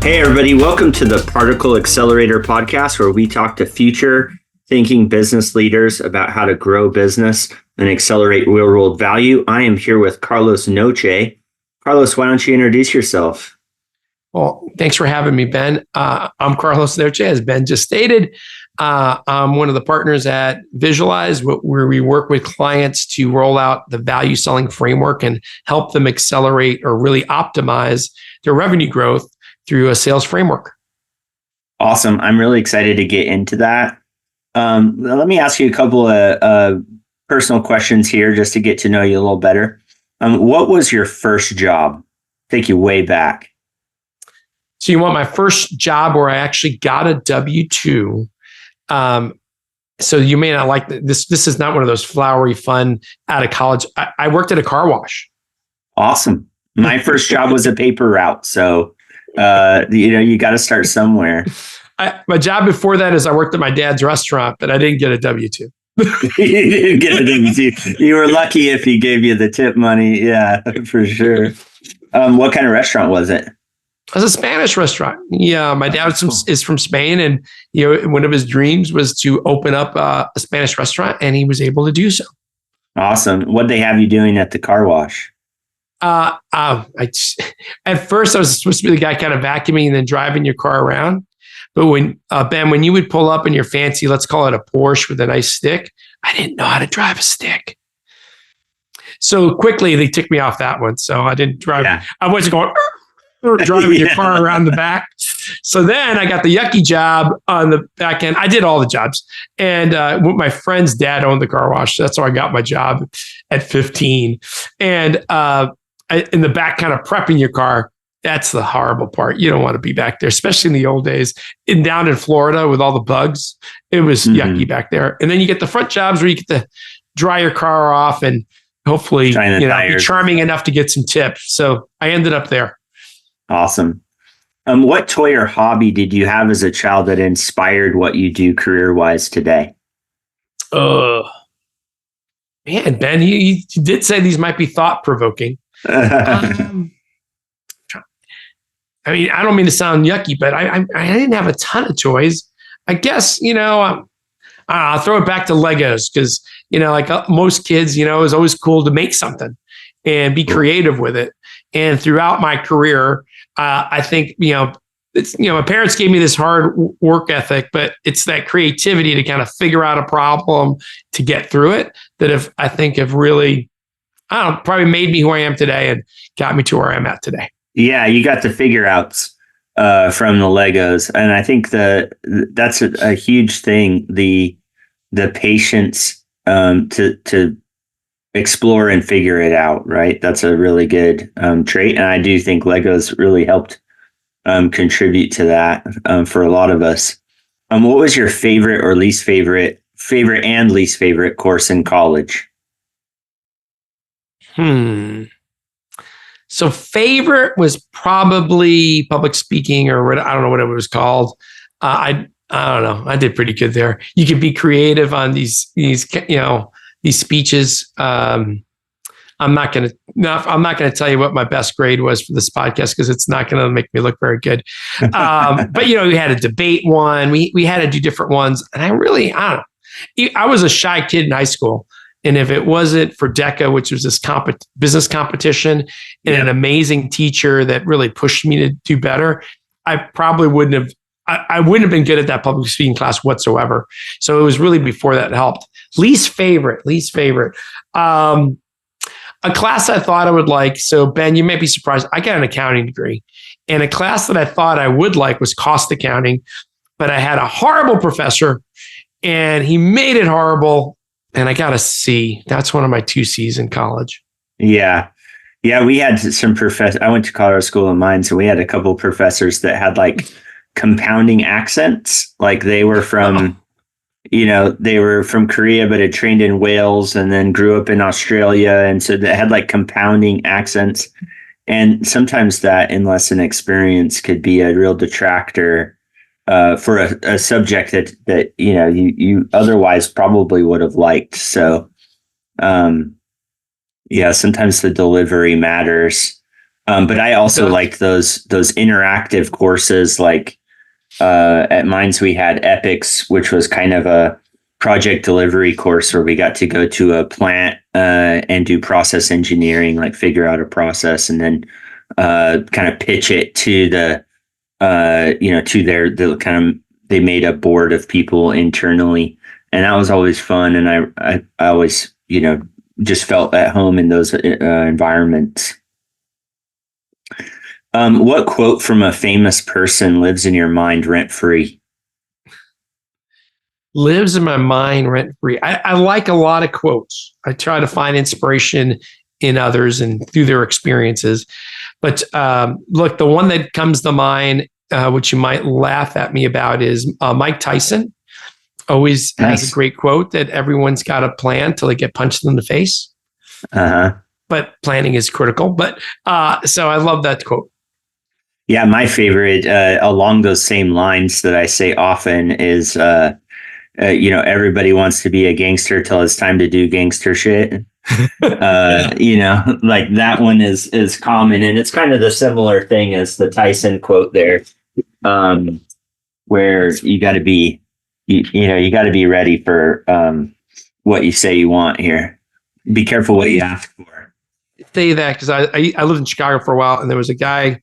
Hey, everybody. Welcome to the Particle Accelerator podcast, where we talk to future thinking business leaders about how to grow business and accelerate real world value. I am here with Carlos Nouche. Carlos, why don't you introduce yourself? Well, thanks for having me, Ben. I'm Carlos Nouche, as Ben just stated. I'm one of the partners at Visualize, where we work with clients to roll out the value selling framework and help them accelerate or really optimize their revenue growth through a sales framework. Awesome. I'm really excited to get into that. Let me ask you a couple of personal questions here just to get to know you a little better. What was your first job? Take you way back. So you want my first job where I actually got a W-2. So you may not like this. This is not one of those flowery, fun out of college. I worked at a car wash. Awesome. My first job was a paper route. So, you got to start somewhere. My job before that is I worked at my dad's restaurant, but I didn't get a W-2. You didn't get a W-2. You were lucky if he gave you the tip money. Yeah, for sure. What kind of restaurant was it? It was a Spanish restaurant. Yeah, my dad is from Spain, and one of his dreams was to open up a Spanish restaurant, and he was able to do so. Awesome. What'd they have you doing at the car wash? At first I was supposed to be the guy kind of vacuuming and then driving your car around. But Ben, when you would pull up in your fancy, let's call it a Porsche with a nice stick, I didn't know how to drive a stick. So quickly they took me off that one. So I didn't drive. Yeah. I wasn't going driving your car around the back. So then I got the yucky job on the back end. I did all the jobs. And my friend's dad owned the car wash. That's how I got my job at 15. And in the back, kind of prepping your car, that's the horrible part. You don't want to be back there, especially in the old days. Down in Florida with all the bugs, it was yucky back there. And then you get the front jobs where you get to dry your car off and hopefully be charming enough to get some tips. So I ended up there. Awesome. What toy or hobby did you have as a child that inspired what you do career-wise today? Man, Ben, you did say these might be thought-provoking. I mean, I don't mean to sound yucky, but I didn't have a ton of toys. I guess, I'll throw it back to Legos because, like most kids, it was always cool to make something and be creative with it. And throughout my career, I think, my parents gave me this hard work ethic, but it's that creativity to kind of figure out a problem to get through it that have really, probably made me who I am today and got me to where I'm at today. Yeah, you got the figure outs from the Legos. And I think that's a huge thing, the patience to explore and figure it out, right? That's a really good trait. And I do think Legos really helped contribute to that for a lot of us. What was your favorite or least favorite and least favorite course in college? So favorite was probably public speaking, or I don't know what it was called. I don't know. I did pretty good there. You could be creative on these speeches. I'm not going to tell you what my best grade was for this podcast because it's not going to make me look very good. But we had a debate one. We had to do different ones, and I don't know. I was a shy kid in high school. And if it wasn't for DECA, which was this business competition, and an amazing teacher that really pushed me to do better, I probably wouldn't have. I wouldn't have been good at that public speaking class whatsoever. So it was really before that helped. Least favorite. A class I thought I would like. So Ben, you may be surprised. I got an accounting degree, and a class that I thought I would like was cost accounting, but I had a horrible professor, and he made it horrible. And I got a C. That's one of my 2 C's in college. Yeah. Yeah. We had some professors. I went to Colorado School of Mines, so we had a couple of professors that had like compounding accents. Like they were from, they were from Korea, but had trained in Wales and then grew up in Australia. And so they had like compounding accents. And sometimes that in lesson experience could be a real detractor for a subject that you otherwise probably would have liked. So, sometimes the delivery matters. But I also So- liked those interactive courses. Like at Mines, we had Epics, which was kind of a project delivery course where we got to go to a plant and do process engineering, like figure out a process and then kind of pitch it to to the kind of, they made a board of people internally, and that was always fun. And I always, just felt at home in those environments. What quote from a famous person lives in your mind rent free? Lives in my mind rent free. I like a lot of quotes. I try to find inspiration in others and through their experiences. But look, the one that comes to mind, which you might laugh at me about, is Mike Tyson. Always has a great quote that everyone's got a plan till they get punched in the face. But planning is critical. But so I love that quote. Yeah, my favorite along those same lines that I say often is, everybody wants to be a gangster till it's time to do gangster shit. Like that one is common, and it's kind of the similar thing as the Tyson quote there, where you got to be, you got to be ready for what you say you want here. Be careful what you ask for. Say that because I lived in Chicago for a while, and there was a guy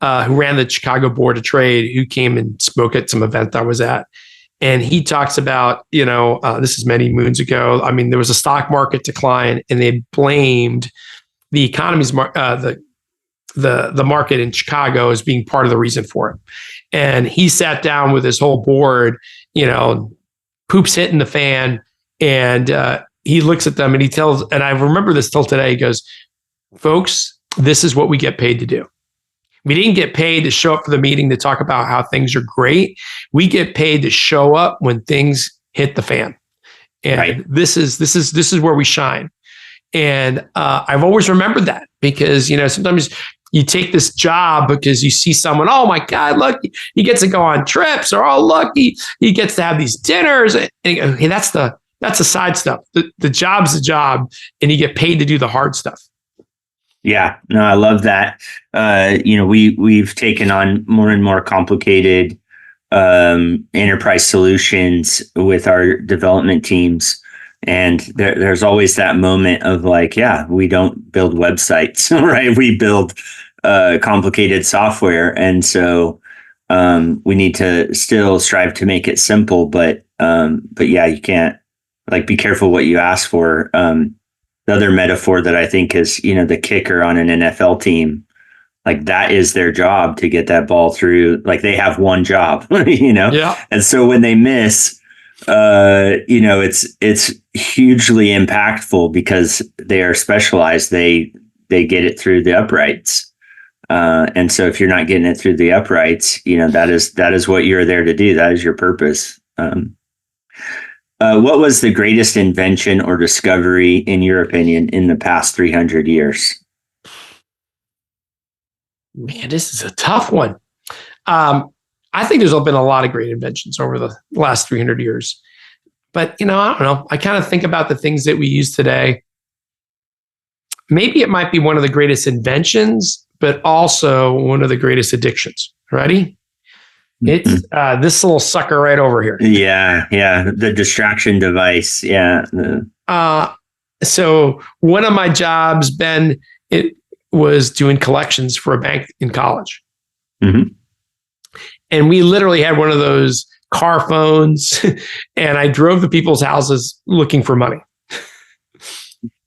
who ran the Chicago Board of Trade who came and spoke at some event I was at. And he talks about, this is many moons ago. I mean, there was a stock market decline, and they blamed the economy's the market in Chicago as being part of the reason for it. And he sat down with his whole board, poops hitting the fan, and he looks at them and he tells, and I remember this till today. He goes, "Folks, this is what we get paid to do. We didn't get paid to show up for the meeting to talk about how things are great. We get paid to show up when things hit the fan. And right. This is where we shine." And I've always remembered that because, sometimes you take this job because you see someone, oh my God, look, he gets to go on trips, or, oh, look, he gets to have these dinners. And you go, hey, that's the side stuff. The job's the job, and you get paid to do the hard stuff. Yeah, no, I love that. We've taken on more and more complicated enterprise solutions with our development teams. And there's always that moment of like, yeah, we don't build websites, right? We build complicated software. And so we need to still strive to make it simple. But yeah, you can't, like, be careful what you ask for. The other metaphor that I think is, the kicker on an NFL team, like that is their job to get that ball through. Like they have one job, Yeah. And so when they miss, it's hugely impactful because they are specialized. They get it through the uprights. And so if you're not getting it through the uprights, that is what you're there to do. That is your purpose. What was the greatest invention or discovery, in your opinion, in the past 300 years? Man, this is a tough one. I think there's been a lot of great inventions over the last 300 years. But, I don't know. I kind of think about the things that we use today. Maybe it might be one of the greatest inventions, but also one of the greatest addictions. Ready? It's this little sucker right over here. Yeah. The distraction device. Yeah. So one of my jobs, Ben, it was doing collections for a bank in college. Mm-hmm. And we literally had one of those car phones, and I drove to people's houses looking for money.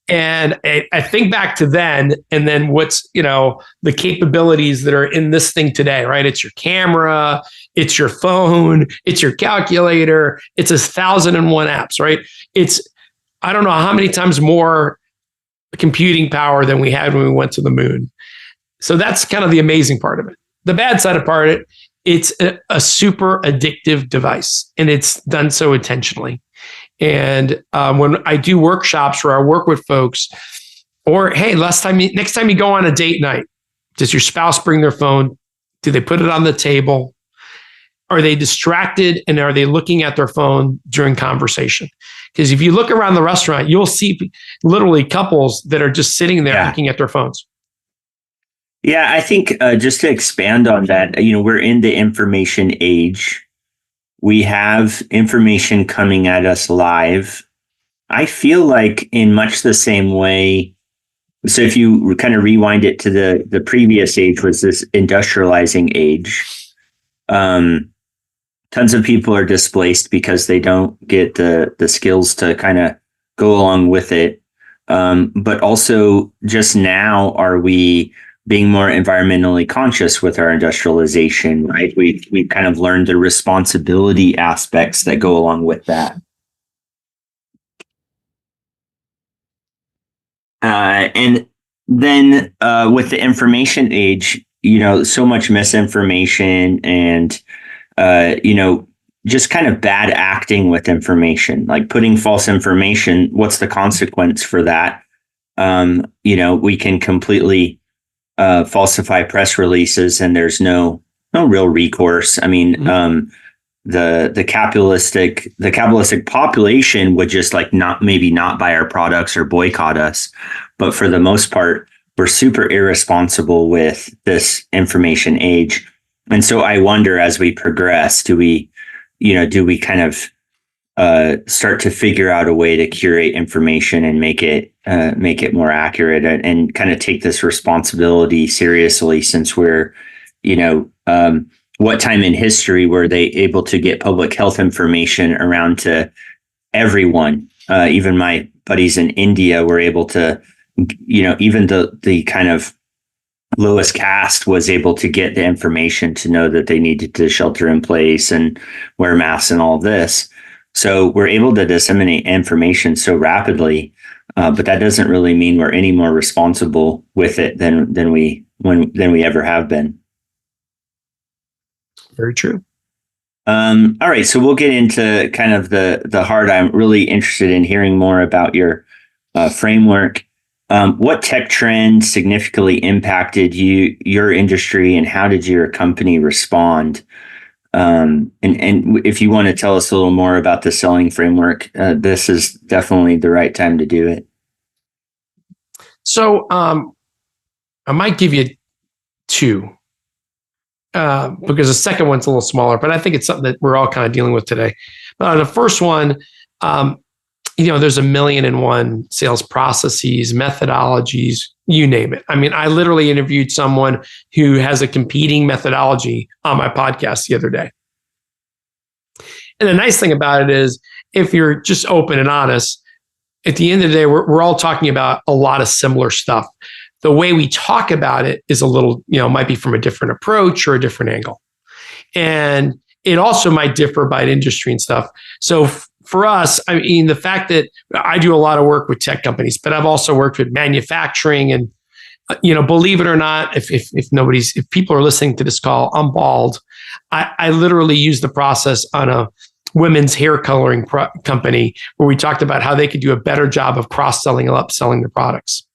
And I think back to then, and then what's, the capabilities that are in this thing today, right? It's your camera, it's your phone, it's your calculator, it's 1,001 apps, right? It's, I don't know how many times more computing power than we had when we went to the moon. So that's kind of the amazing part of it. The bad side of it, it's a super addictive device, and it's done so intentionally. And when I do workshops where I work with folks, or hey, next time you go on a date night, does your spouse bring their phone? Do they put it on the table? Are they distracted, and are they looking at their phone during conversation? Because if you look around the restaurant, you'll see literally couples that are just sitting there looking at their phones. Yeah, I think just to expand on that, we're in the information age. We have information coming at us live. I feel like in much the same way. So if you kind of rewind it to the previous age, was this industrializing age. Tons of people are displaced because they don't get the skills to kind of go along with it. But also just now are we being more environmentally conscious with our industrialization, right? We've kind of learned the responsibility aspects that go along with that. And then with the information age, so much misinformation and, just kind of bad acting with information, like putting false information. What's the consequence for that? We can completely falsify press releases and there's no real recourse. I mean, the capitalistic population would just like not buy our products or boycott us. But for the most part, we're super irresponsible with this information age. And so I wonder, as we progress, do we kind of start to figure out a way to curate information and make it more accurate and kind of take this responsibility seriously, since we're, what time in history were they able to get public health information around to everyone? Even my buddies in India were able to, even the kind of lowest caste was able to get the information to know that they needed to shelter in place and wear masks and all this. So we're able to disseminate information so rapidly, but that doesn't really mean we're any more responsible with it than we ever have been. Very true. All right, so we'll get into kind of the heart. I'm really interested in hearing more about your framework. What tech trends significantly impacted your industry, and how did your company respond? And if you want to tell us a little more about the selling framework, this is definitely the right time to do it. So I might give you two, because the second one's a little smaller, but I think it's something that we're all kind of dealing with today. The first one, there's 1,000,001 sales processes, methodologies, you name it. I mean, I literally interviewed someone who has a competing methodology on my podcast the other day. And the nice thing about it is, if you're just open and honest, at the end of the day, we're all talking about a lot of similar stuff. The way we talk about it is a little, might be from a different approach or a different angle. And it also might differ by industry and stuff. So for us, I mean, the fact that I do a lot of work with tech companies, but I've also worked with manufacturing, and believe it or not, if people are listening to this call, I'm bald. I literally use the process on a women's hair coloring company where we talked about how they could do a better job of cross-selling and upselling the products.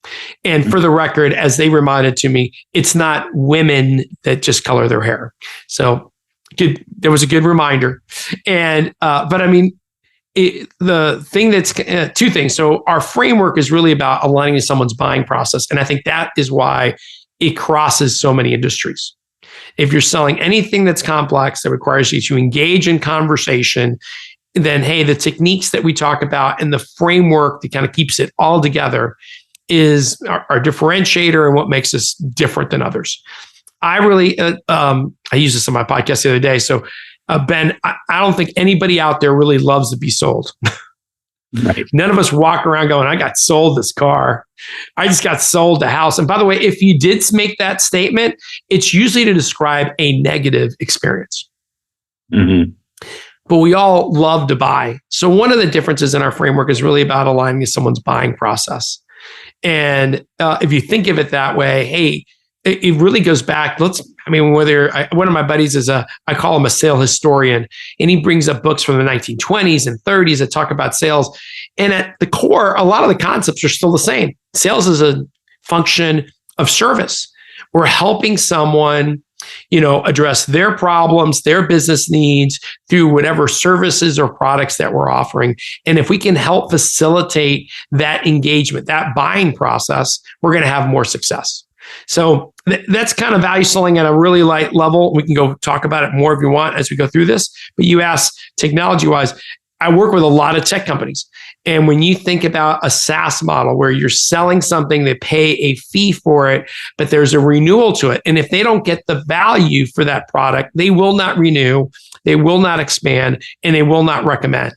And for the record, as they reminded to me, it's not women that just color their hair. So there was a good reminder. And but I mean, the thing that's two things. So our framework is really about aligning with someone's buying process. And I think that is why it crosses so many industries. If you're selling anything that's complex that requires you to engage in conversation, then hey, the techniques that we talk about and the framework that kind of keeps it all together is our differentiator and what makes us different than others. I really, I used this on my podcast the other day. So Ben, I don't think anybody out there really loves to be sold. Right. None of us walk around going, I got sold this car. I just got sold a house. And by the way, if you did make that statement, it's usually to describe a negative experience. Mm-hmm. But we all love to buy. So one of the differences in our framework is really about aligning with someone's buying process. And if you think of it that way, hey, it really goes back. One of my buddies is I call him a sale historian, and he brings up books from the 1920s and 30s that talk about sales. And at the core, a lot of the concepts are still the same. Sales is a function of service. We're helping someone, address their problems, their business needs through whatever services or products that we're offering. And if we can help facilitate that engagement, that buying process, we're going to have more success. So that's kind of value selling at a really light level. We can go talk about it more if you want as we go through this. But you asked technology wise, I work with a lot of tech companies. And when you think about a SaaS model where you're selling something, they pay a fee for it, but there's a renewal to it. And if they don't get the value for that product, they will not renew, they will not expand, and they will not recommend.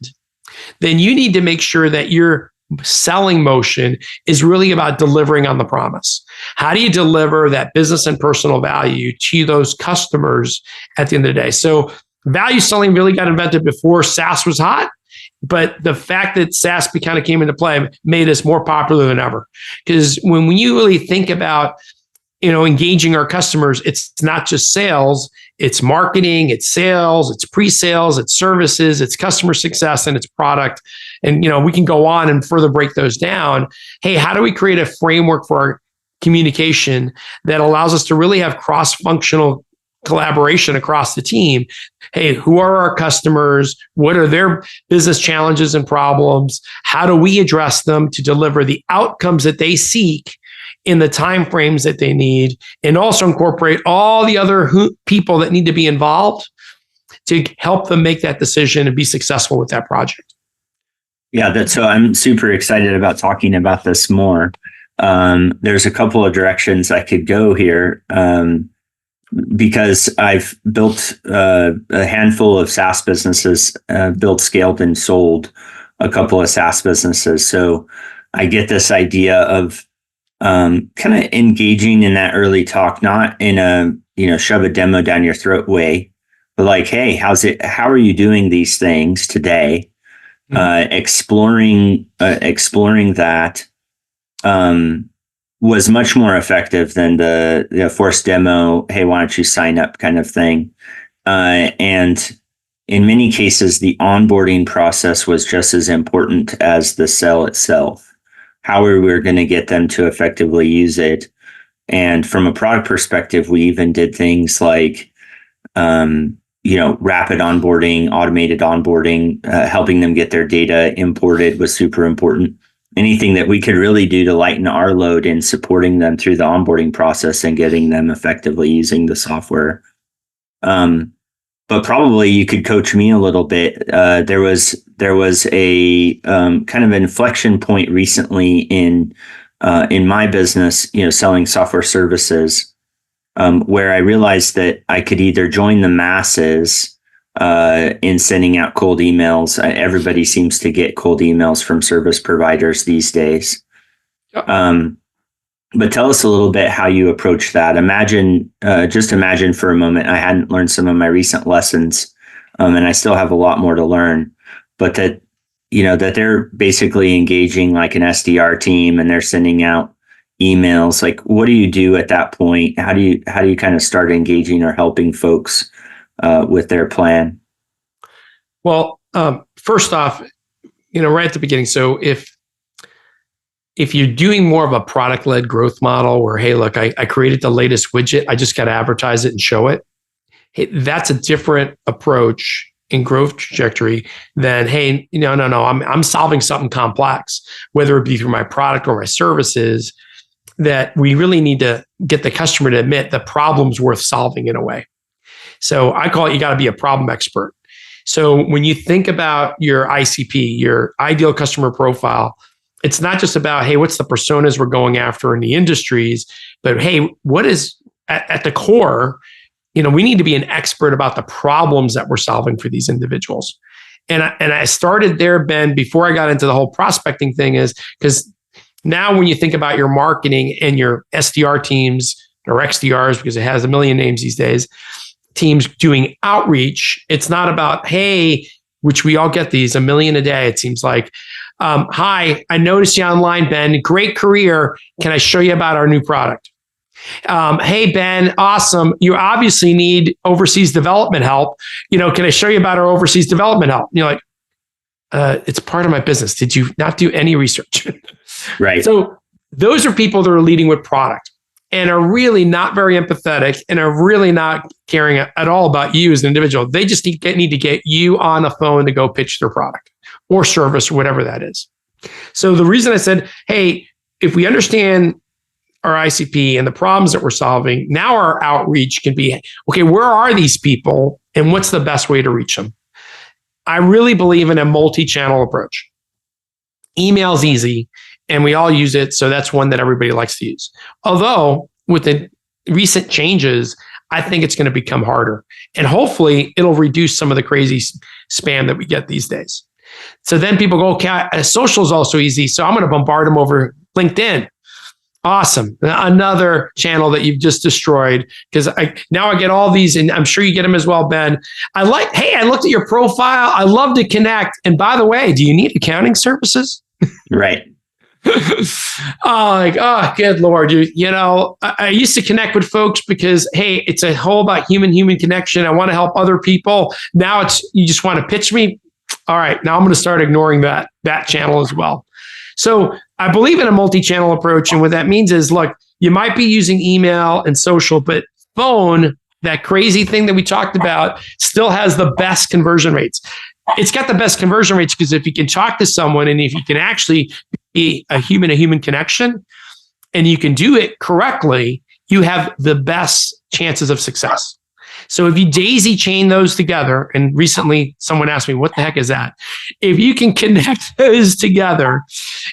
Then you need to make sure that your selling motion is really about delivering on the promise. How do you deliver that business and personal value to those customers at the end of the day? So value selling really got invented before SaaS was hot, but the fact that SaaS kind of came into play made us more popular than ever. Because when you really think about, engaging our customers, it's not just sales, it's marketing, it's sales, it's pre-sales, it's services, it's customer success, and it's product. And, we can go on and further break those down. Hey, how do we create a framework for our communication that allows us to really have cross-functional collaboration across the team? Hey, who are our customers? What are their business challenges and problems? How do we address them to deliver the outcomes that they seek in the timeframes that they need, and also incorporate all the other people that need to be involved to help them make that decision and be successful with that project? Yeah, so I'm super excited about talking about this more. There's a couple of directions I could go here. Because I've built a handful of SaaS businesses, built, scaled, and sold a couple of SaaS businesses. So I get this idea of kind of engaging in that early talk, not in a, shove a demo down your throat way, but like, hey, how are you doing these things today? Exploring that, was much more effective than the forced demo, hey, why don't you sign up kind of thing. And in many cases, the onboarding process was just as important as the sell itself. How are we going to get them to effectively use it? And from a product perspective, we even did things like, rapid onboarding, automated onboarding, helping them get their data imported was super important. Anything that we could really do to lighten our load in supporting them through the onboarding process and getting them effectively using the software. But probably you could coach me a little bit. There was a kind of inflection point recently in my business, selling software services, where I realized that I could either join the masses in sending out cold emails. Everybody seems to get cold emails from service providers these days. Yep. But tell us a little bit how you approach that. Just imagine for a moment, I hadn't learned some of my recent lessons, and I still have a lot more to learn, but that they're basically engaging like an SDR team and they're sending out emails. Like, what do you do at that point? How do you kind of start engaging or helping folks with their plan? Well, first off, right at the beginning. So if you're doing more of a product-led growth model where, hey, look, I created the latest widget, I just got to advertise it and show it. Hey, that's a different approach in growth trajectory than, hey, no, I'm solving something complex, whether it be through my product or my services, that we really need to get the customer to admit the problem's worth solving in a way. So I call it, you got to be a problem expert. So when you think about your ICP, your ideal customer profile, it's not just about, hey, what's the personas we're going after in the industries, but hey, what is at the core, we need to be an expert about the problems that we're solving for these individuals. And I started there, Ben, before I got into the whole prospecting thing, is because now when you think about your marketing and your SDR teams or XDRs, because it has a million names these days, teams doing outreach, it's not about, hey, which we all get these a million a day, it seems like. Hi, I noticed you online, Ben. Great career. Can I show you about our new product? Hey, Ben, awesome. You obviously need overseas development help. Can I show you about our overseas development help? And you're like, it's part of my business. Did you not do any research? Right. So those are people that are leading with product and are really not very empathetic and are really not caring at all about you as an individual. They just need to get you on the phone to go pitch their product or service or whatever that is. So the reason I said, hey, if we understand our ICP and the problems that we're solving, now our outreach can be, okay, where are these people and what's the best way to reach them? I really believe in a multi-channel approach. Email's easy and we all use it. So that's one that everybody likes to use. Although with the recent changes, I think it's going to become harder. And hopefully it'll reduce some of the crazy spam that we get these days. So then people go, okay, social is also easy. So I'm going to bombard them over LinkedIn. Awesome. Another channel that you've just destroyed, because now I get all these, and I'm sure you get them as well, Ben. I looked at your profile. I love to connect. And by the way, do you need accounting services? Right. Oh, good Lord. I used to connect with folks because, hey, it's a whole about human connection. I want to help other people. Now it's, you just want to pitch me. All right. Now I'm going to start ignoring that channel as well. So I believe in a multi-channel approach. And what that means is, look, you might be using email and social, but phone, that crazy thing that we talked about, still has the best conversion rates. It's got the best conversion rates because if you can talk to someone and if you can actually be a human connection and you can do it correctly, you have the best chances of success. So if you daisy chain those together, and recently someone asked me, what the heck is that? If you can connect those together,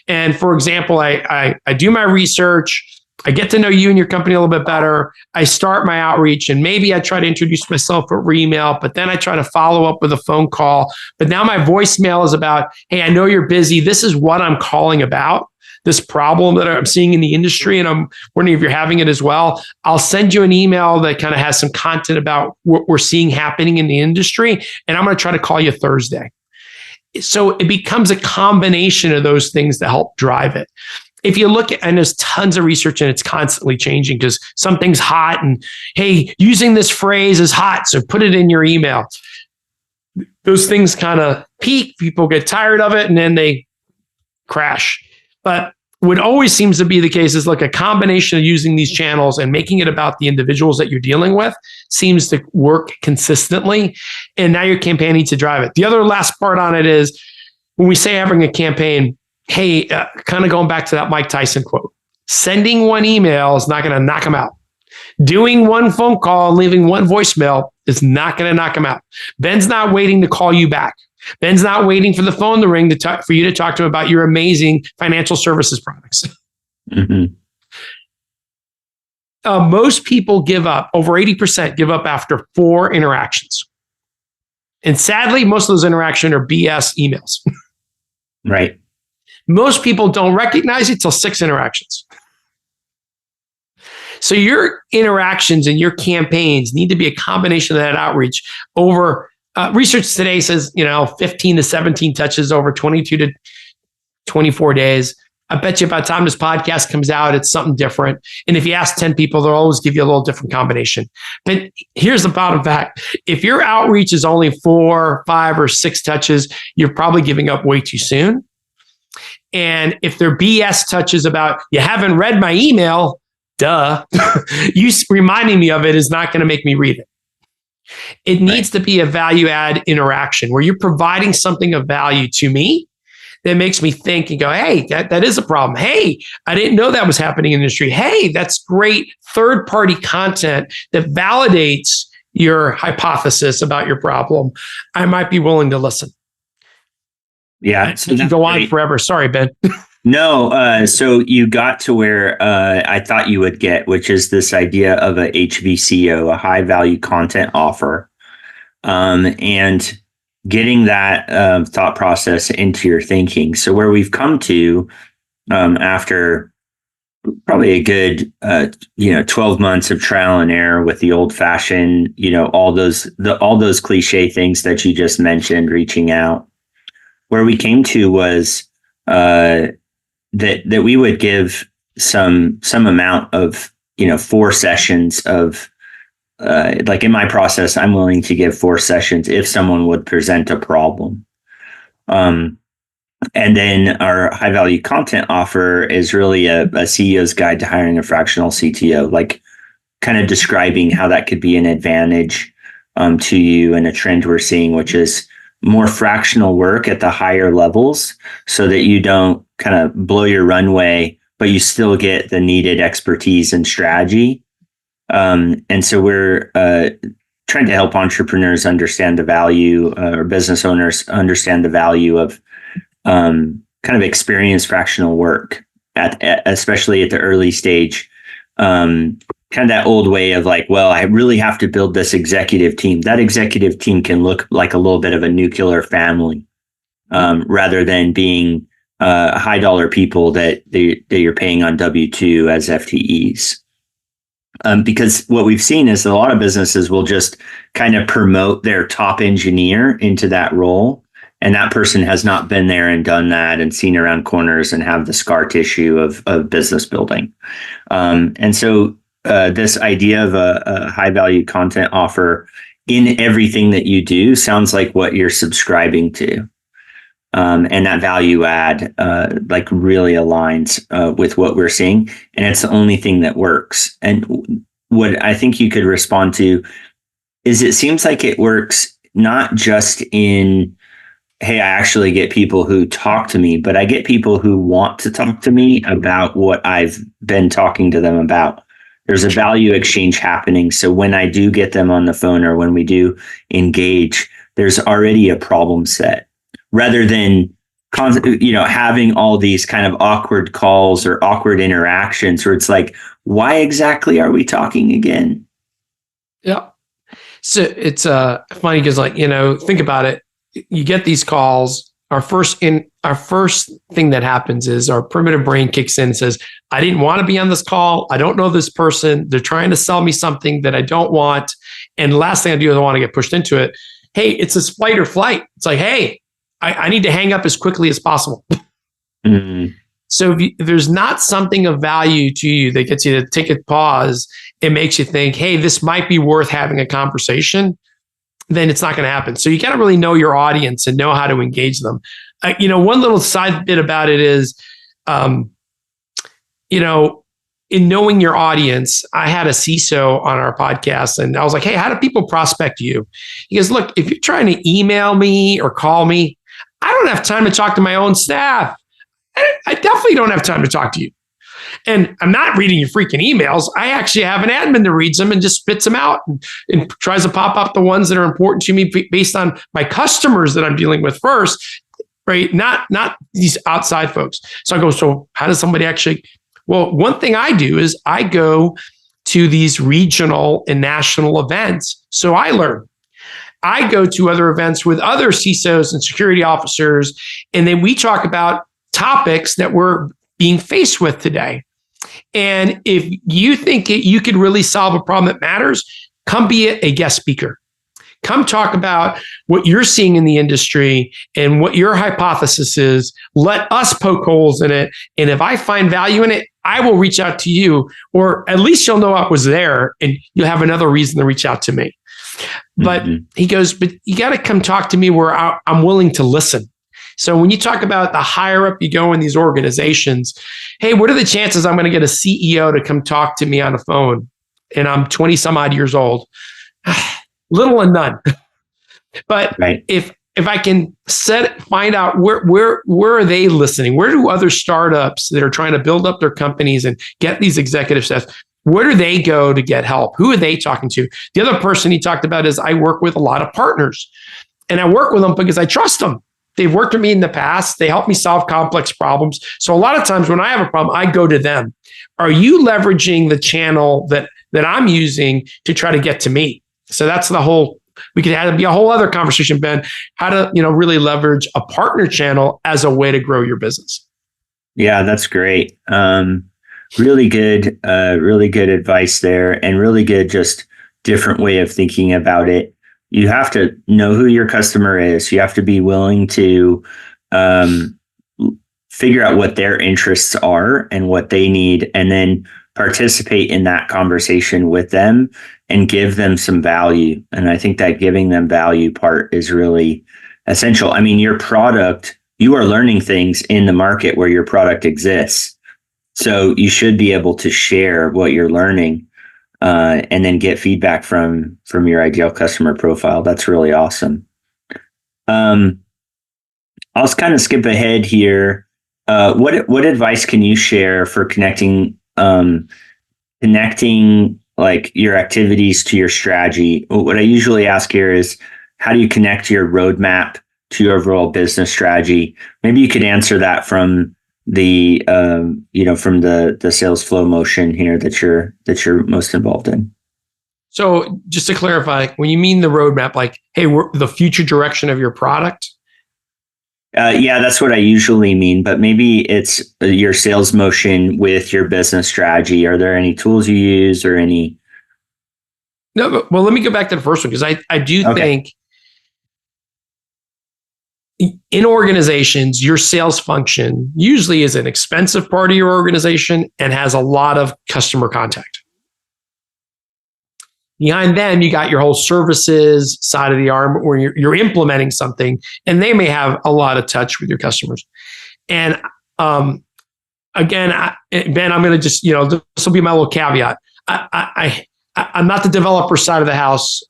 and for example, I do my research, I get to know you and your company a little bit better, I start my outreach, and maybe I try to introduce myself over email, but then I try to follow up with a phone call. But now my voicemail is about, hey, I know you're busy. This is what I'm calling about. This problem that I'm seeing in the industry, and I'm wondering if you're having it as well. I'll send you an email that kind of has some content about what we're seeing happening in the industry, and I'm going to try to call you Thursday. So it becomes a combination of those things that help drive it. If you look at, and there's tons of research and it's constantly changing because something's hot and, hey, using this phrase is hot, so put it in your email. Those things kind of peak, people get tired of it, and then they crash. But what always seems to be the case is, like, a combination of using these channels and making it about the individuals that you're dealing with seems to work consistently. And now you're campaigning to drive it. The other last part on it is when we say having a campaign, hey, kind of going back to that Mike Tyson quote, sending one email is not going to knock them out. Doing one phone call and leaving one voicemail is not going to knock them out. Ben's not waiting to call you back. Ben's not waiting for the phone to ring for you to talk to him about your amazing financial services products. Mm-hmm. Most people give up, over 80% give up after 4 interactions. And sadly, most of those interactions are BS emails. Right. Most people don't recognize it till 6 interactions. So your interactions and your campaigns need to be a combination of that outreach over research today says, 15 to 17 touches over 22 to 24 days. I bet you by the time this podcast comes out, it's something different. And if you ask 10 people, they'll always give you a little different combination. But here's the bottom fact. If your outreach is only 4, 5, or 6 touches, you're probably giving up way too soon. And if they're BS touches about, you haven't read my email, duh, you reminding me of it is not going to make me read it. It needs to be a value add interaction where you're providing something of value to me that makes me think and go, hey, that is a problem. Hey, I didn't know that was happening in the industry. Hey, that's great third-party content that validates your hypothesis about your problem. I might be willing to listen. Yeah. So you go on forever. Sorry, Ben. No, so you got to where I thought you would get, which is this idea of a HVCO, a high value content offer, and getting that thought process into your thinking. So where we've come to after probably a good 12 months of trial and error with the old fashioned, all those cliche things that you just mentioned, reaching out, where we came to was that we would give some amount of 4 sessions of like in my process, I'm willing to give 4 sessions if someone would present a problem. And then our high value content offer is really a CEO's guide to hiring a fractional CTO, like kind of describing how that could be an advantage to you, and a trend we're seeing, which is more fractional work at the higher levels so that you don't kind of blow your runway but you still get the needed expertise and strategy. And so we're trying to help entrepreneurs understand the value, or business owners understand the value of kind of experienced fractional work, especially at the early stage. Kind of that old way of like, well, I really have to build this executive team. That executive team can look like a little bit of a nuclear family, rather than being high dollar people that you're paying on W-2 as FTEs. Because what we've seen is a lot of businesses will just kind of promote their top engineer into that role. And that person has not been there and done that and seen around corners and have the scar tissue of business building. And so this idea of a high value content offer in everything that you do sounds like what you're subscribing to. And that value add like really aligns with what we're seeing. And it's the only thing that works. And what I think you could respond to is it seems like it works not just in, hey, I actually get people who talk to me, but I get people who want to talk to me about what I've been talking to them about. There's a value exchange happening. So when I do get them on the phone or when we do engage, there's already a problem set, rather than having all these kind of awkward calls or awkward interactions where it's like, why exactly are we talking again? Yeah. So it's funny because, like, think about it. You get these calls. Our first thing that happens is our primitive brain kicks in and says, I didn't want to be on this call. I don't know this person. They're trying to sell me something that I don't want. And the last thing I do is I want to get pushed into it. Hey, it's this fight or flight. It's like, hey, I need to hang up as quickly as possible. Mm-hmm. So if there's not something of value to you that gets you to take a pause, it makes you think, hey, this might be worth having a conversation, then it's not going to happen. So you got to really know your audience and know how to engage them. One little side bit about it is, in knowing your audience, I had a CISO on our podcast and I was like, hey, how do people prospect you? He goes, look, if you're trying to email me or call me, I don't have time to talk to my own staff. I definitely don't have time to talk to you. And I'm not reading your freaking emails. I actually have an admin that reads them and just spits them out and tries to pop up the ones that are important to me based on my customers that I'm dealing with first, right? Not these outside folks. So I go, so how does somebody actually? Well, one thing I do is I go to these regional and national events. So I learn. I go to other events with other CISOs and security officers, and then we talk about topics that we're being faced with today. And if you think you could really solve a problem that matters, come be a guest speaker. Come talk about what you're seeing in the industry and what your hypothesis is. Let us poke holes in it. And if I find value in it, I will reach out to you, or at least you'll know I was there and you'll have another reason to reach out to me. But he goes, but you got to come talk to me where I'm willing to listen. So when you talk about the higher up you go in these organizations, hey, what are the chances I'm going to get a CEO to come talk to me on the phone? And I'm 20 some odd years old. Little and none. But right. If I can find out where are they listening? Where do other startups that are trying to build up their companies and get these executive staff, where do they go to get help? Who are they talking to? The other person he talked about is I work with a lot of partners, and I work with them because I trust them. They've worked with me in the past. They help me solve complex problems. So a lot of times when I have a problem, I go to them. Are you leveraging the channel that I'm using to try to get to me? So that's we could have be a whole other conversation, Ben, how to, really leverage a partner channel as a way to grow your business. Yeah, that's great. Really good advice there, and really good, just different way of thinking about it. You have to know who your customer is. You have to be willing to figure out what their interests are and what they need, and then participate in that conversation with them and give them some value. And I think that giving them value part is really essential. I mean, your product, you are learning things in the market where your product exists. So you should be able to share what you're learning and then get feedback from your ideal customer profile. That's really awesome. I'll kind of skip ahead here. What advice can you share for connecting like your activities to your strategy? What I usually ask here is, how do you connect your roadmap to your overall business strategy? Maybe you could answer that from the from the sales flow motion here that you're most involved in. So just to clarify, when you mean the roadmap, like, hey, the future direction of your product. Yeah, that's what I usually mean, but maybe it's your sales motion with your business strategy. Are there any tools you use or any? No, well, let me go back to the first one, because I do think in organizations, your sales function usually is an expensive part of your organization and has a lot of customer contact. Behind them, you got your whole services side of the arm where you're implementing something, and they may have a lot of touch with your customers. And again, Ben, I'm going to just, this will be my little caveat. I'm not the developer side of the house,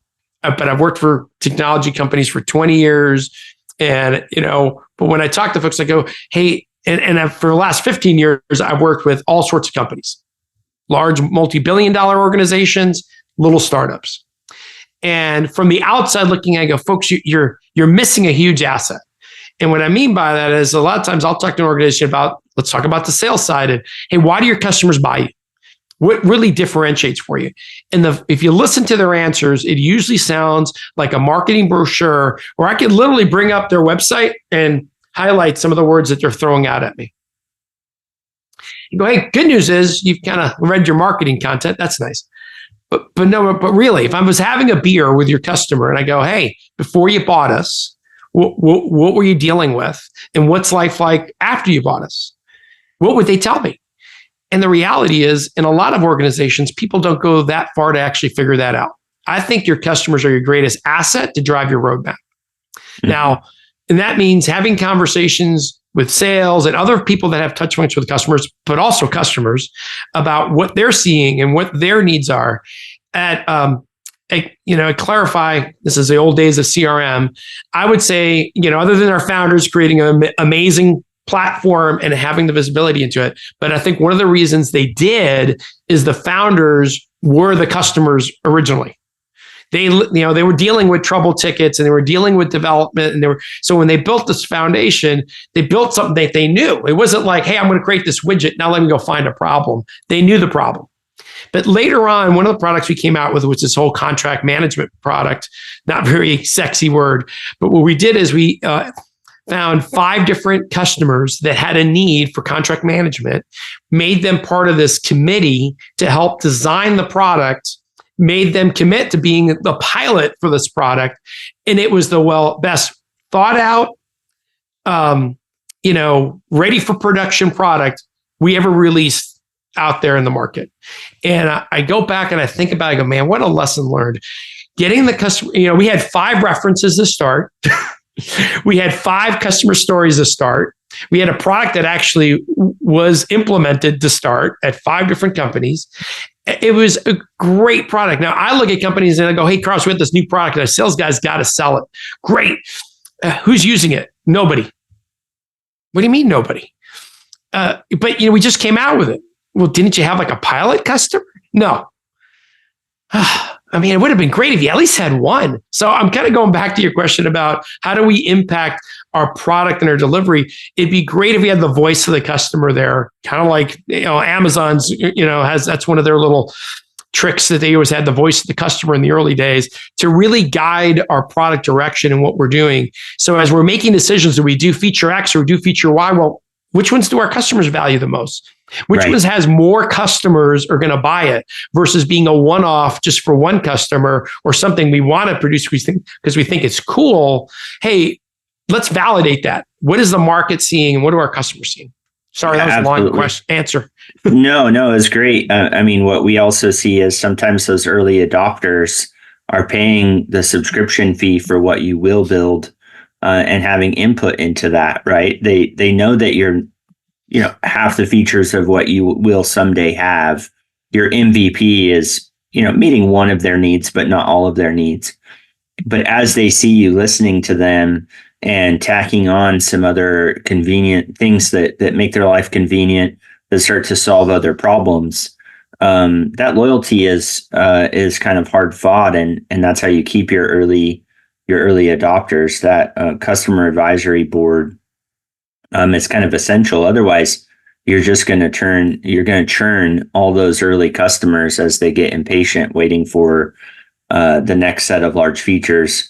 but I've worked for technology companies for 20 years. And, but when I talk to folks, I go, hey, and for the last 15 years, I've worked with all sorts of companies, large multi-billion-dollar organizations, little startups. And from the outside looking, I go, folks, you're missing a huge asset. And what I mean by that is, a lot of times I'll talk to an organization about, let's talk about the sales side. And hey, why do your customers buy you? What really differentiates for you? And if you listen to their answers, it usually sounds like a marketing brochure, or I could literally bring up their website and highlight some of the words that they're throwing out at me. You go, hey, good news is you've kind of read your marketing content. That's nice. But really, if I was having a beer with your customer and I go, hey, before you bought us, what were you dealing with? And what's life like after you bought us? What would they tell me? And the reality is, in a lot of organizations, people don't go that far to actually figure that out. I think your customers are your greatest asset to drive your roadmap. Mm-hmm. Now, and that means having conversations with sales and other people that have touch points with customers, but also customers, about what they're seeing and what their needs are. Clarify, this is the old days of CRM. I would say, other than our founders creating an amazing platform and having the visibility into it, but I think one of the reasons they did is the founders were the customers originally. They were dealing with trouble tickets, and they were dealing with development, and so when they built this foundation, they built something that they knew. It wasn't like, hey, I'm going to create this widget, now let me go find a problem. They knew the problem. But later on, one of the products we came out with was this whole contract management product. Not very sexy word, but what we did is we found 5 different customers that had a need for contract management, made them part of this committee to help design the product, made them commit to being the pilot for this product. And it was the best thought out, ready for production product we ever released out there in the market. And I go back and I think about it, I go, man, what a lesson learned. Getting the customer, we had 5 references to start. We had 5 customer stories to start. We had a product that actually was implemented to start at 5 different companies. It was a great product. Now, I look at companies and I go, hey, Carlos, we have this new product, and our sales guys got to sell it. Great. Who's using it? Nobody. What do you mean nobody? But we just came out with it. Well, didn't you have like a pilot customer? No. I mean, it would have been great if you at least had one. So I'm kind of going back to your question about how do we impact our product and our delivery. It'd be great if we had the voice of the customer there, kind of like, Amazon's, that's one of their little tricks, that they always had the voice of the customer in the early days to really guide our product direction and what we're doing. So as we're making decisions, do we do feature X or do feature Y? Well, which ones do our customers value the most? Which ones has more customers are going to buy it versus being a one-off just for one customer, or something we want to produce because we think it's cool. Hey, let's validate that. What is the market seeing and what are our customers seeing? Sorry, that was a long answer. No, it's great. I mean, what we also see is sometimes those early adopters are paying the subscription fee for what you will build and having input into that, right? They know that you're half the features of what you will someday have. Your MVP is, meeting one of their needs, but not all of their needs. But as they see you listening to them and tacking on some other convenient things that make their life convenient, that start to solve other problems. That loyalty is kind of hard fought, and that's how you keep your early adopters. That customer advisory board is kind of essential. Otherwise, you're going to churn all those early customers as they get impatient, waiting for the next set of large features.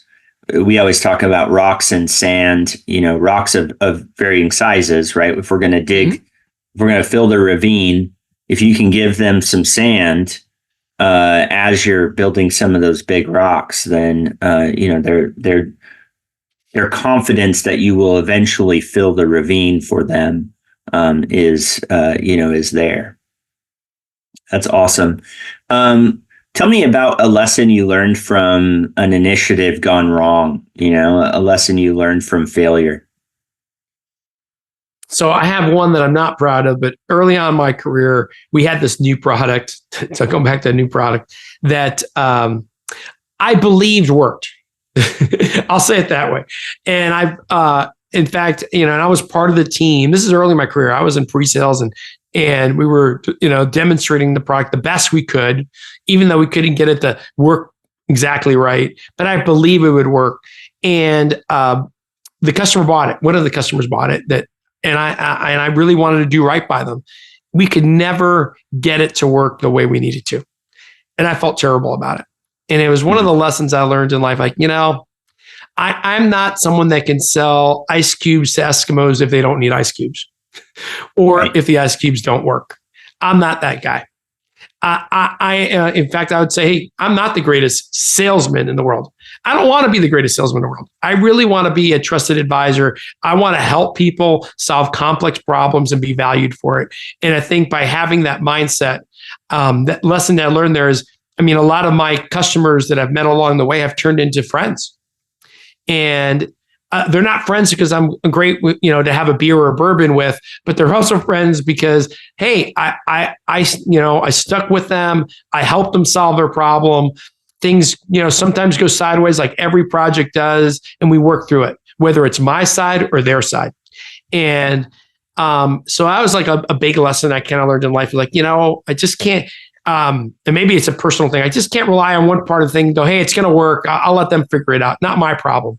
We always talk about rocks and sand, rocks of varying sizes, right? If we're going to dig, if we're going to fill the ravine, if you can give them some sand as you're building some of those big rocks, then their confidence that you will eventually fill the ravine for them is there. That's awesome. Tell me about a lesson you learned from an initiative gone wrong, a lesson you learned from failure. So I have one that I'm not proud of, but early on in my career, we had this new product. So going back to a new product that I believed worked. I'll say it that way. And in fact, and I was part of the team. This is early in my career. I was in pre-sales and we were, demonstrating the product the best we could, even though we couldn't get it to work exactly right. But I believe it would work. And the customer bought it. One of the customers bought it. And I really wanted to do right by them. We could never get it to work the way we needed to, and I felt terrible about it. And it was one of the lessons I learned in life. Like, I'm not someone that can sell ice cubes to Eskimos if they don't need ice cubes, or right. if the ice cubes don't work. I'm not that guy. In fact, I would say, hey, I'm not the greatest salesman in the world. I don't want to be the greatest salesman in the world. I really want to be a trusted advisor. I want to help people solve complex problems and be valued for it. And I think by having that mindset, that lesson that I learned there is, a lot of my customers that I've met along the way have turned into friends. And they're not friends because I'm great, to have a beer or a bourbon with, but they're also friends because, hey, I stuck with them. I helped them solve their problem. Things, sometimes go sideways like every project does, and we work through it, whether it's my side or their side. And so that was like a big lesson I kind of learned in life. Like, I just can't, and maybe it's a personal thing. I just can't rely on one part of the thing. Go, hey, it's going to work. I'll let them figure it out. Not my problem.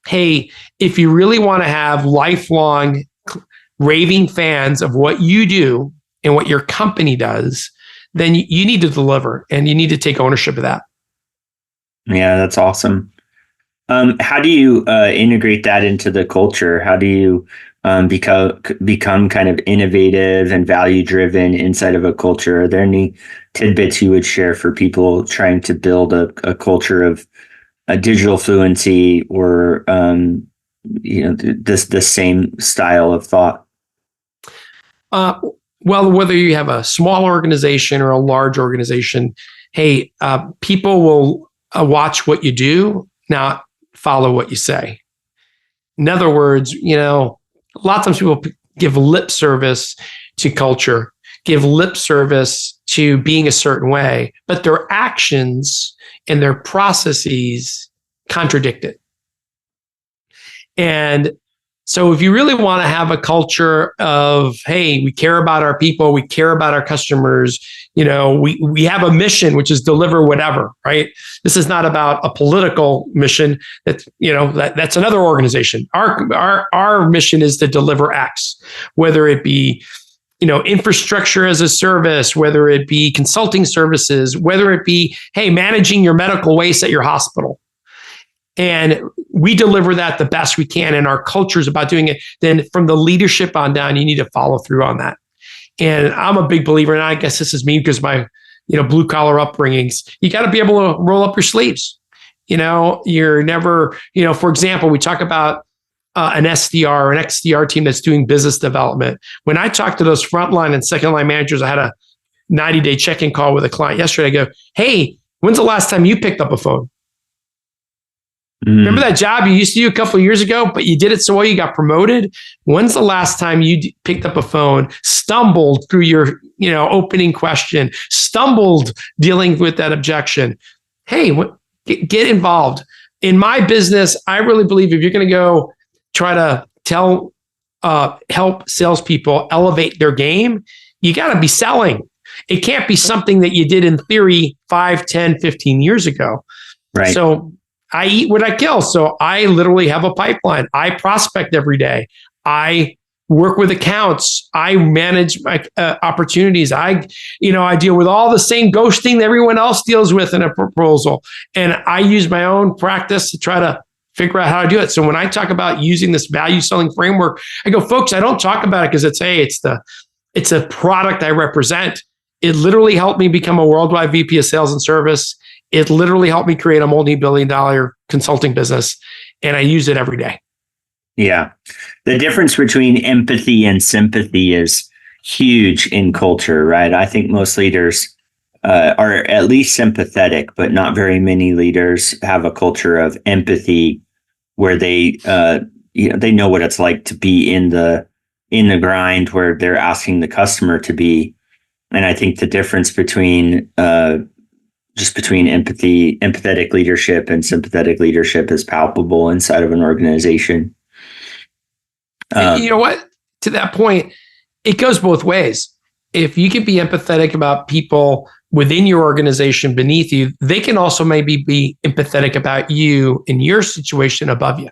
Hey, if you really want to have lifelong raving fans of what you do and what your company does, then you need to deliver and you need to take ownership of that. Yeah, that's awesome. How do you integrate that into the culture? How do you become kind of innovative and value driven inside of a culture? Are there any tidbits you would share for people trying to build a culture of a digital fluency or this same style of thought? Well, whether you have a small organization or a large organization, hey, people will watch what you do, not follow what you say. In other words, a lot of times people give lip service to culture, give lip service to being a certain way, but their actions and their processes contradict it. And so if you really want to have a culture of, hey, we care about our people, we care about our customers, we have a mission, which is deliver whatever, right? This is not about a political mission that's another organization. Our mission is to deliver X, whether it be, infrastructure as a service, whether it be consulting services, whether it be, hey, managing your medical waste at your hospital. And we deliver that the best we can, and our culture is about doing it. Then from the leadership on down, you need to follow through on that. And I'm a big believer, and I guess this is me because my, blue collar upbringings, you got to be able to roll up your sleeves. You're never, for example, we talk about an SDR or an XDR team that's doing business development. When I talk to those frontline and second line managers, I had a 90-day check-in call with a client yesterday. I go, hey, when's the last time you picked up a phone? Remember that job you used to do a couple of years ago, but you did it so well you got promoted? When's the last time you picked up a phone, stumbled through your opening question, stumbled dealing with that objection? Hey, get involved. In my business, I really believe if you're going to go try to help salespeople elevate their game, you got to be selling. It can't be something that you did in theory 5, 10, 15 years ago. Right. So I eat what I kill. So I literally have a pipeline. I prospect every day. I work with accounts. I manage my opportunities. I deal with all the same ghosting that everyone else deals with in a proposal. And I use my own practice to try to figure out how to do it. So when I talk about using this value selling framework, I go, folks, I don't talk about it because it's a product I represent. It literally helped me become a worldwide VP of sales and service. It literally helped me create a multi-billion-dollar consulting business. And I use it every day. Yeah. The difference between empathy and sympathy is huge in culture, right? I think most leaders are at least sympathetic, but not very many leaders have a culture of empathy where they know what it's like to be in the grind where they're asking the customer to be. And I think the difference between empathetic leadership and sympathetic leadership is palpable inside of an organization. You know what? To that point, it goes both ways. If you can be empathetic about people within your organization beneath you, they can also maybe be empathetic about you in your situation above you.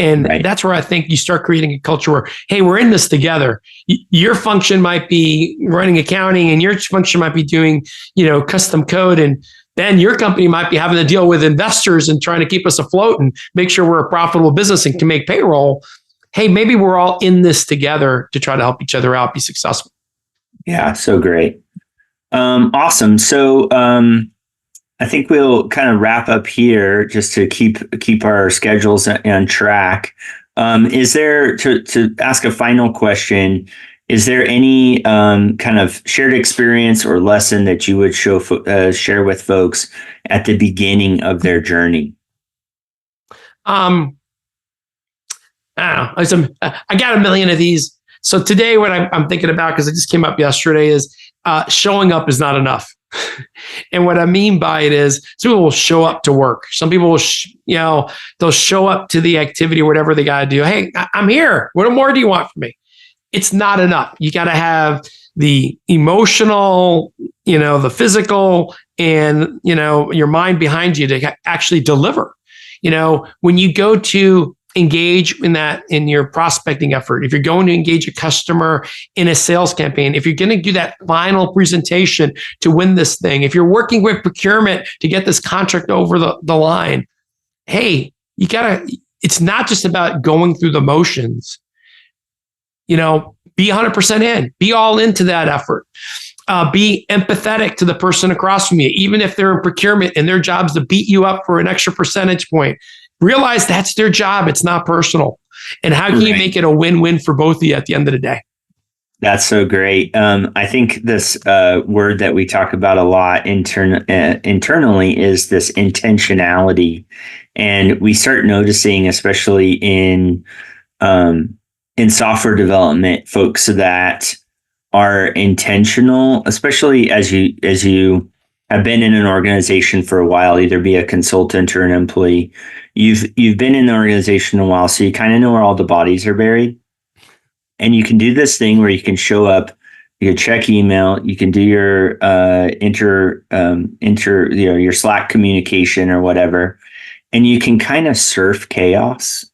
And That's where I think you start creating a culture where, hey, we're in this together. Your function might be running accounting and your function might be doing, custom code. And then your company might be having to deal with investors and trying to keep us afloat and make sure we're a profitable business and can make payroll. Hey, maybe we're all in this together to try to help each other out, be successful. Yeah, so great. Awesome. So I think we'll kind of wrap up here just to keep our schedules on track. Is there, to ask a final question, is there any kind of shared experience or lesson that you would share with folks at the beginning of their journey? I don't know. I got a million of these. So today, what I'm thinking about, because it just came up yesterday, is showing up is not enough. And what I mean by it is, some people will show up to work. Some people will, they'll show up to the activity or whatever they got to do. Hey, I'm here. What more do you want from me? It's not enough. You got to have the emotional, the physical, and your mind behind you to actually deliver. When you go to engage in your prospecting effort, if you're going to engage a customer in a sales campaign, if you're going to do that final presentation to win this thing, if you're working with procurement to get this contract over the line, hey, it's not just about going through the motions. Be 100% in, be all into that effort. Be empathetic to the person across from you, even if they're in procurement and their job's to beat you up for an extra percentage point. Realize that's their job. It's not personal. And how can you make it a win-win for both of you at the end of the day? That's so great. I think this word that we talk about a lot internally is this intentionality. And we start noticing, especially in software development, folks that are intentional, especially as you have been in an organization for a while, either be a consultant or an employee. You've been in the organization a while, so you kind of know where all the bodies are buried. And you can do this thing where you can show up, you can check email, you can do your your Slack communication or whatever, and you can kind of surf chaos.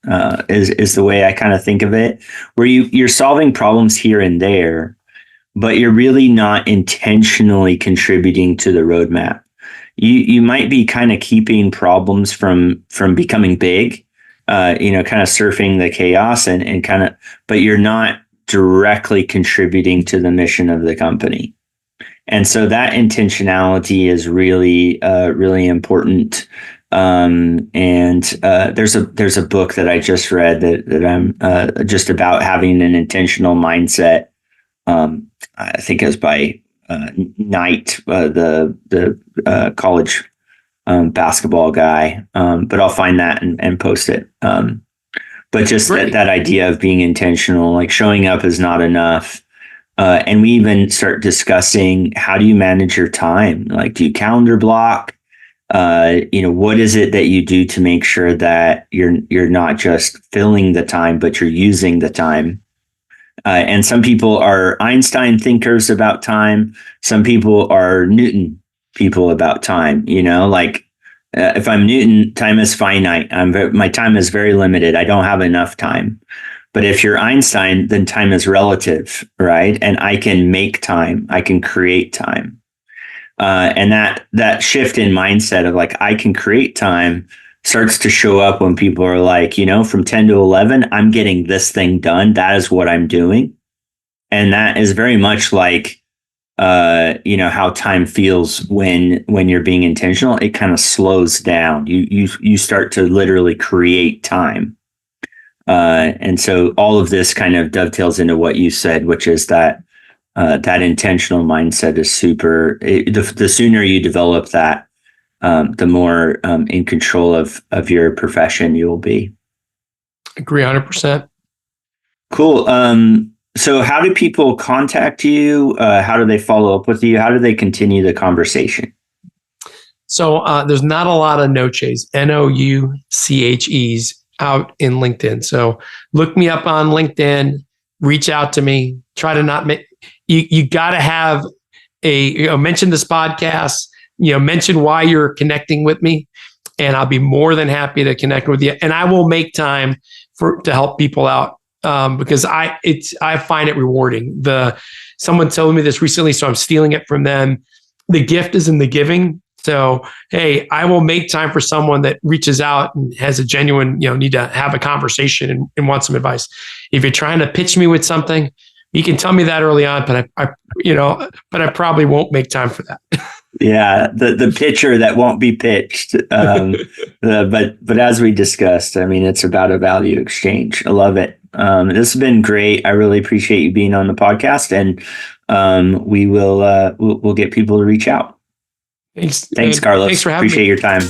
Is the way I kind of think of it, where you're solving problems here and there, but you're really not intentionally contributing to the roadmap. You might be kind of keeping problems from becoming big, kind of surfing the chaos and kind of, but you're not directly contributing to the mission of the company. And so that intentionality is really, really important. And there's a book that I just read that I'm just about having an intentional mindset. I think it was by Knight, the college basketball guy. But I'll find that and post it. But just that idea of being intentional, like showing up is not enough. And we even start discussing, how do you manage your time? Like, do you calendar block? What is it that you do to make sure that you're not just filling the time, but you're using the time? And some people are Einstein thinkers about time. Some people are Newton people about time. If I'm Newton, time is finite. My time is very limited. I don't have enough time. But if you're Einstein, then time is relative, right? And I can make time. I can create time. And that shift in mindset of like, I can create time starts to show up when people are like, from 10 to 11, I'm getting this thing done. That is what I'm doing. And that is very much like, how time feels when you're being intentional. It kind of slows down. You start to literally create time. And so all of this kind of dovetails into what you said, which is that that intentional mindset is super. The sooner you develop that, the more in control of your profession you will be. Agree 100%. Cool. So how do people contact you? How do they follow up with you? How do they continue the conversation? So there's not a lot of Nouches, Nouches out in LinkedIn. So look me up on LinkedIn, reach out to me, try to not make, you got to have mention this podcast, mention why you're connecting with me, and I'll be more than happy to connect with you. And I will make time to help people out. Because I find it rewarding. Someone told me this recently, so I'm stealing it from them. The gift is in the giving. So, hey, I will make time for someone that reaches out and has a genuine, need to have a conversation and want some advice. If you're trying to pitch me with something, you can tell me that early on, but I probably won't make time for that. Yeah, the pitcher that won't be pitched. But as we discussed, I mean, it's about a value exchange. I love it. This has been great. I really appreciate you being on the podcast, and we'll get people to reach out. Thanks, Carlos. Thanks for having appreciate me. your time.